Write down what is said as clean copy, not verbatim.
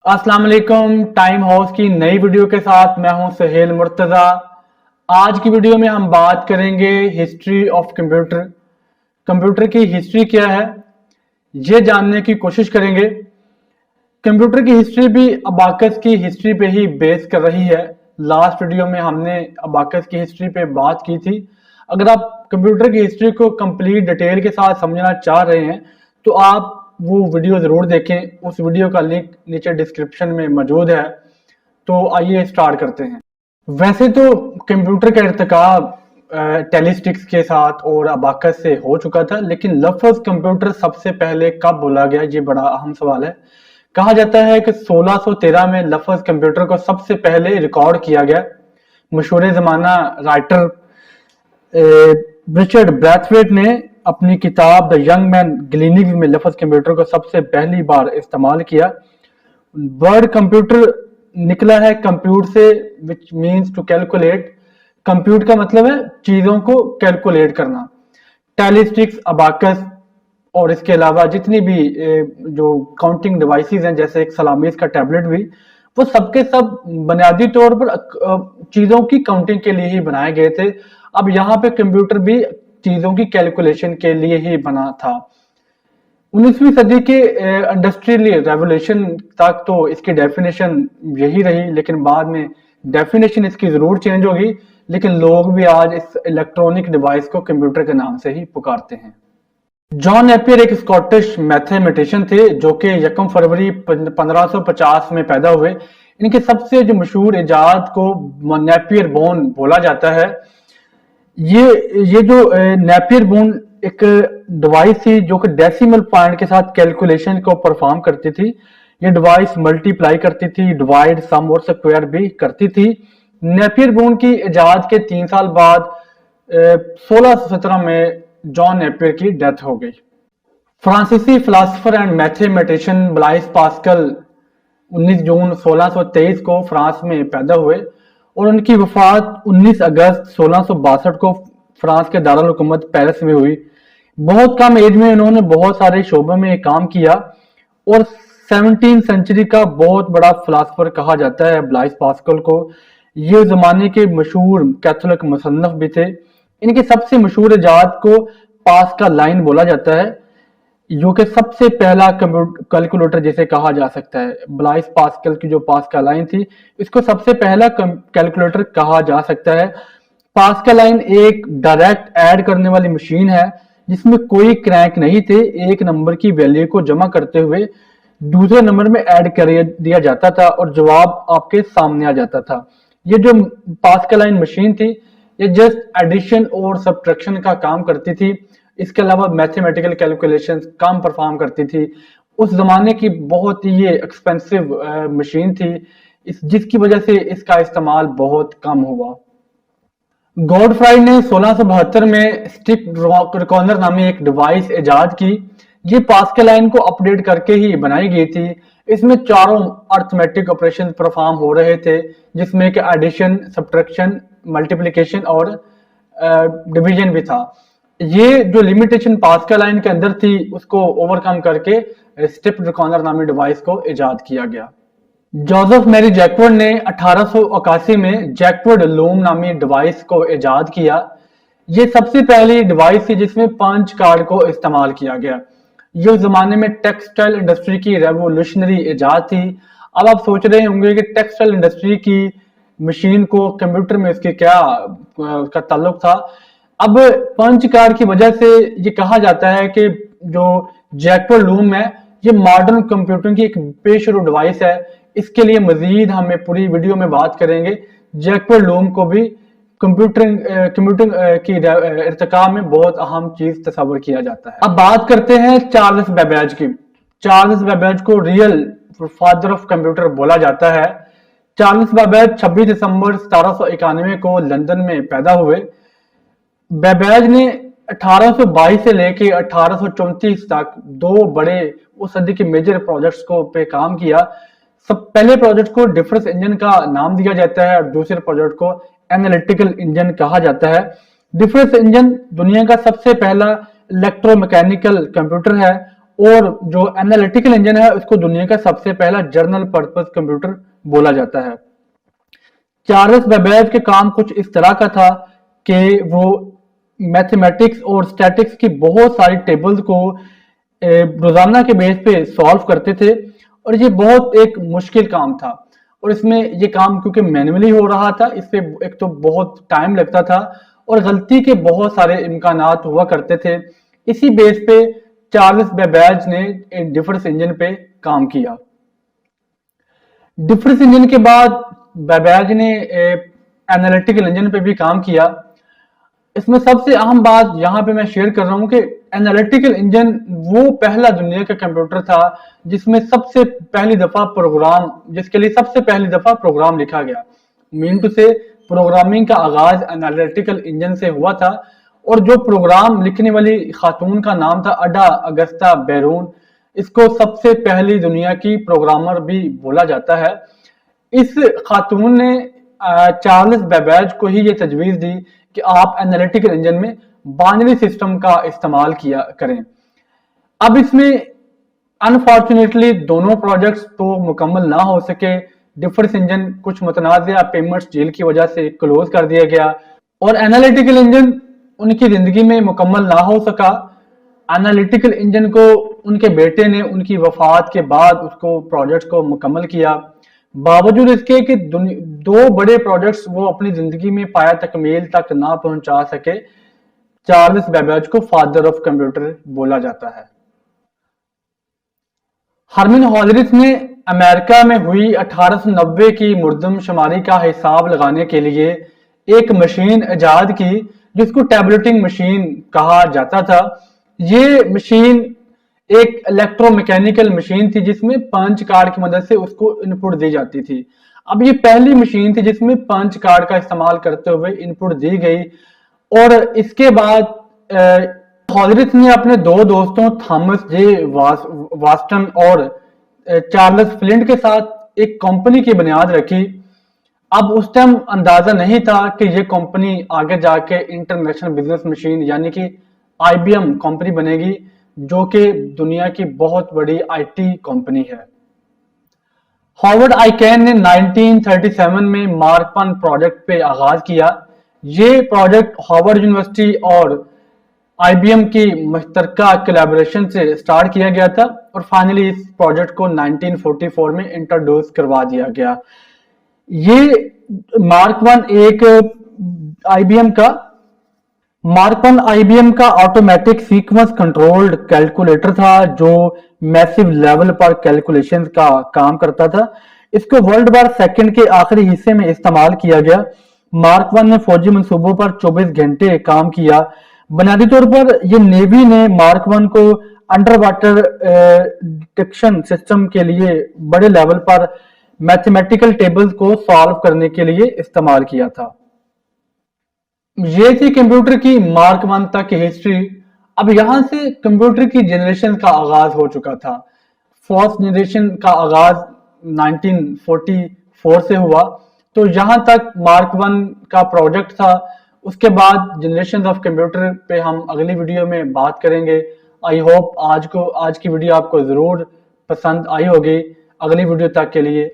अस्सलाम वालेकुम। Time house की नई वीडियो के साथ मैं हूं सुहेल मुर्तज़ा। आज की वीडियो में हम बात करेंगे हिस्ट्री ऑफ कंप्यूटर। कंप्यूटर की हिस्ट्री क्या है ये जानने की कोशिश करेंगे। कंप्यूटर की हिस्ट्री भी अबाकस की हिस्ट्री पे ही बेस कर रही है। लास्ट वीडियो में हमने अबाकस की हिस्ट्री पे बात की थी। अगर आप कंप्यूटर की हिस्ट्री को कंप्लीट डिटेल के साथ समझना चाह रहे हैं तो आप वो वीडियो ज़रूर देखें। उस वीडियो का लिंक नीचे डिस्क्रिप्शन में मौजूद है। तो आइए स्टार्ट करते हैं। वैसे तो कंप्यूटर का इर्तिकाब टेलिस्टिक्स के साथ और अबाकस से हो चुका था, लेकिन लफ्ज़ कंप्यूटर सबसे पहले कब बोला गया ये बड़ा अहम सवाल है। कहा जाता है कि 1613 में लफ्ज़ कंप्यूटर को सबसे पहले रिकॉर्ड किया गया। मशहूर ज़माना राइटर रिचर्ड ब्रैथवेट ने अपनी किताब द यंग मैन ग्लीनिंग्स में लफ्ज़ कंप्यूटर को सबसे पहली बार इस्तेमाल किया। वर्ड कंप्यूटर निकला है कंप्यूट से, which means to calculate. Compute का मतलब है चीजों को कैलकुलेट करना। टेलिस्टिक्स, अबाकस और इसके अलावा जितनी भी जो काउंटिंग डिवाइसेस हैं, जैसे एक सलामीज का टैबलेट भी, वो सबके सब बुनियादी तौर पर चीजों की काउंटिंग के लिए ही बनाए गए थे। अब यहाँ पे कंप्यूटर भी चीजों की कैलकुलेशन के लिए ही बना था। 19वीं सदी के इंडस्ट्रियल रेवोल्यूशन तक तो इसकी डेफिनेशन यही रही, लेकिन बाद में डेफिनेशन इसकी जरूर चेंज होगी। लेकिन लोग भी आज इस इलेक्ट्रॉनिक डिवाइस को कंप्यूटर के नाम से ही पुकारते हैं। जॉन नेपियर एक स्कॉटिश मैथमेटिशियन थे जो कि 1 फरवरी 1550 में पैदा हुए। इनके सबसे जो मशहूर इजाद को नेपियर बोन बोला जाता है। ये जो नेपियर बोन एक डिवाइस थी जो कि डेसिमल पॉइंट के साथ कैलकुलेशन को परफॉर्म करती थी। ये डिवाइस मल्टीप्लाई करती थी, डिवाइड, सम और स्क्वायर भी करती थी। नेपियर बोन की इजाद के 3 साल बाद 1617 में जॉन नेपियर की डेथ हो गई। फ्रांसीसी philosopher and mathematician Blaise pascal 19 जून 1623 को फ्रांस में पैदा हुए और उनकी वफात 19 अगस्त 1662 को फ्रांस के दारुल हुकूमत पेरिस में हुई। बहुत कम एज में उन्होंने बहुत सारे शोबों में काम किया और 17वीं सेंचुरी का बहुत बड़ा फिलोसोफर कहा जाता है ब्लाइस पास्कल को। ये जमाने के मशहूर कैथोलिक मुसन्नफ भी थे। इनके सबसे मशहूर इजाद को पास्कल लाइन बोला जाता है, जो कि सबसे पहला कैलकुलेटर जिसे कहा जा सकता है। ब्लाइस पास्कल की जो पास्कल लाइन थी, इसको सबसे पहला कैलकुलेटर कहा जा सकता है। पास्कल लाइन एक डायरेक्ट ऐड करने वाली मशीन है जिसमें कोई क्रैंक नहीं थे। एक नंबर की वैल्यू को जमा करते हुए दूसरे नंबर में ऐड कर दिया जाता था और जवाब आपके सामने आ जाता था। ये जो पास्कल लाइन मशीन थी, ये जस्ट एडिशन और सब्ट्रैक्शन का काम करती थी। इसके अलावा मैथमेटिकल कैलकुलेशंस काम परफॉर्म करती थी। उस जमाने की बहुत ही ये एक्सपेंसिव मशीन थी, जिसकी वजह से इसका इस्तेमाल बहुत कम हुआ। गॉडफ्राई ने 1672 में स्टिक रिकॉर्डर नामी एक डिवाइस इजाद की। ये पास्कल लाइन को अपडेट करके ही बनाई गई थी। इसमें चारों अर्थमेटिक ऑपरेशन परफॉर्म हो रहे थे, जिसमें कि एडिशन, सब्ट्रैक्शन, मल्टीप्लिकेशन और डिवीजन भी था। ये जो लिमिटेशन पास्कल लाइन के अंदर थी, उसको ओवरकम करके स्टिक रिकॉर्डर नामी डिवाइस को इजाद किया गया। जोसेफ मैरी जैकवर्ड ने 1881 में जैकवर्ड लूम नामी डिवाइस को इजाद किया। ये सबसे पहली डिवाइस थी जिसमें पंच कार्ड को इस्तेमाल किया गया। ये उस जमाने में टेक्सटाइल इंडस्ट्री की रेवोल्यूशनरी इजाद थी। अब आप सोच रहे होंगे कि टेक्सटाइल इंडस्ट्री की मशीन को कंप्यूटर में इसके क्या उसका ताल्लुक था। अब पंच कार्ड की वजह से ये कहा जाता है कि जो जैकवर्ड लूम है, ये मॉडर्न कंप्यूटिंग की एक पेशरू डिवाइस है। इसके लिए मजीद हमें पूरी वीडियो में बात करेंगे। जैकवर्ड लूम को भी कंप्यूटिंग की इर्तिका में बहुत अहम चीज तस्वर किया जाता है। अब बात करते हैं चार्ल्स बेबेज की। चार्ल्स बेबेज को रियल फादर ऑफ कंप्यूटर बोला जाता है। चार्ल्स बेबेज 26 दिसंबर 1791 को लंदन में पैदा हुए। बेबेज ने 1822 से लेकर 1834 तक दो बड़े उस सदी के मेजर प्रोजेक्ट्स को पे काम किया। सब पहले प्रोजेक्ट को डिफरेंस इंजन का नाम दिया जाता है और दूसरे प्रोजेक्ट को एनालिटिकल इंजन कहा जाता है। डिफरेंस इंजन दुनिया का सबसे पहला इलेक्ट्रोमैकेनिकल कंप्यूटर है और जो एनालिटिकल इंजन है उसको दुनिया का सबसे पहला जनरल पर्पस कंप्यूटर बोला जाता है। चार्ल्स बेबेज के काम कुछ इस तरह का था कि वो मैथमेटिक्स और स्टैटिक्स की बहुत सारी टेबल्स को रोजाना के बेस पे सॉल्व करते थे, और ये बहुत एक मुश्किल काम था। और इसमें ये काम क्योंकि मैन्युअली हो रहा था, इस पे एक तो बहुत टाइम लगता था और गलती के बहुत सारे इम्कानात हुआ करते थे। इसी बेस पे चार्ल्स बेबेज ने डिफरेंस इंजन पे काम किया। डिफरेंस इंजन के बाद बेबेज ने एनालिटिकल इंजन पे भी काम किया। इसमें सबसे अहम बात यहाँ पे मैं शेयर कर रहा हूँ कि एनालिटिकल इंजन वो पहला दुनिया का कंप्यूटर था जिसमें सबसे पहली दफा प्रोग्राम जिसके लिए सबसे पहली दफा प्रोग्राम लिखा गया। मीन टू से प्रोग्रामिंग का आगाज एनालिटिकल इंजन से हुआ था, और जो प्रोग्राम लिखने वाली खातून का नाम था अडा अगस्ता बैरून। इसको सबसे पहली दुनिया की प्रोग्रामर भी बोला जाता है। इस खातून ने चार्ल्स बेबेज को ही ये तजवीज दी कि आप एनालिटिकल इंजन में बाइनरी सिस्टम का इस्तेमाल किया करें। अब इसमें अनफॉर्चुनेटली दोनों प्रोजेक्ट्स तो मुकम्मल ना हो सके। डिफरेंस इंजन कुछ मुतनाज़िया पेमेंट्स डील की वजह से क्लोज कर दिया गया, और एनालिटिकल इंजन उनकी जिंदगी में मुकम्मल ना हो सका। एनालिटिकल इंजन को उनके बेटे ने उनकी वफात के बाद उसको प्रोजेक्ट को मुकम्मल किया। बावजूद इसके कि दो बड़े प्रोजेक्ट्स वो अपनी जिंदगी में पाया तकमील तक ना पहुंचा सके, चार्ल्स बेबेज को फादर ऑफ कंप्यूटर बोला जाता है। हरमिन हॉलरिथ ने अमेरिका में हुई 1890 की मुर्दमशुमारी का हिसाब लगाने के लिए एक मशीन इजाद की जिसको टैबलेटिंग मशीन कहा जाता था। ये मशीन एक इलेक्ट्रोमैकेनिकल मशीन थी जिसमें पंच कार्ड की मदद से उसको इनपुट दी जाती थी। अब ये पहली मशीन थी जिसमें पंच कार्ड का इस्तेमाल करते हुए इनपुट दी गई, और इसके बाद हॉलरिथ ने अपने दो दोस्तों थॉमस जे वास्टन और चार्ल्स फ्लिंट के साथ एक कंपनी की बुनियाद रखी। अब उस टाइम अंदाजा नहीं था कि ये कंपनी आगे जाके इंटरनेशनल बिजनेस मशीन यानी कि IBM कंपनी बनेगी, जो कि दुनिया की बहुत बड़ी IT कंपनी है। हॉवर्ड आइकेन ने 1937 में मार्क I प्रोजेक्ट पे आगाज किया। ये प्रोजेक्ट हार्वर्ड यूनिवर्सिटी और IBM की मुश्तरका कोलैबोरेशन से स्टार्ट किया गया था, और फाइनली इस प्रोजेक्ट को 1944 में इंट्रोड्यूस करवा दिया गया। ये मार्क I IBM का ऑटोमेटिक सीक्वेंस कंट्रोल्ड कैलकुलेटर था जो मैसिव लेवल पर कैलकुलेशन का काम करता था। इसको वर्ल्ड वार सेकंड के आखिरी हिस्से में इस्तेमाल किया गया। मार्क I ने फौजी मंसूबों पर 24 घंटे काम किया। बुनियादी तौर पर ये नेवी ने मार्क I को अंडर वाटर डिटेक्शन सिस्टम के लिए बड़े लेवल पर मैथमेटिकल टेबल्स को सॉल्व करने के लिए इस्तेमाल किया था। ये थी कंप्यूटर की मार्क I तक की हिस्ट्री। अब यहां से कंप्यूटर की जनरेशन का आगाज हो चुका था। फर्स्ट जनरेशन का आगाज 1944 से हुआ, तो यहां तक मार्क I का प्रोजेक्ट था। उसके बाद जनरेशन ऑफ कंप्यूटर पे हम अगली वीडियो में बात करेंगे। आई होप आज की वीडियो आपको जरूर पसंद आई होगी। अगली वीडियो तक के लिए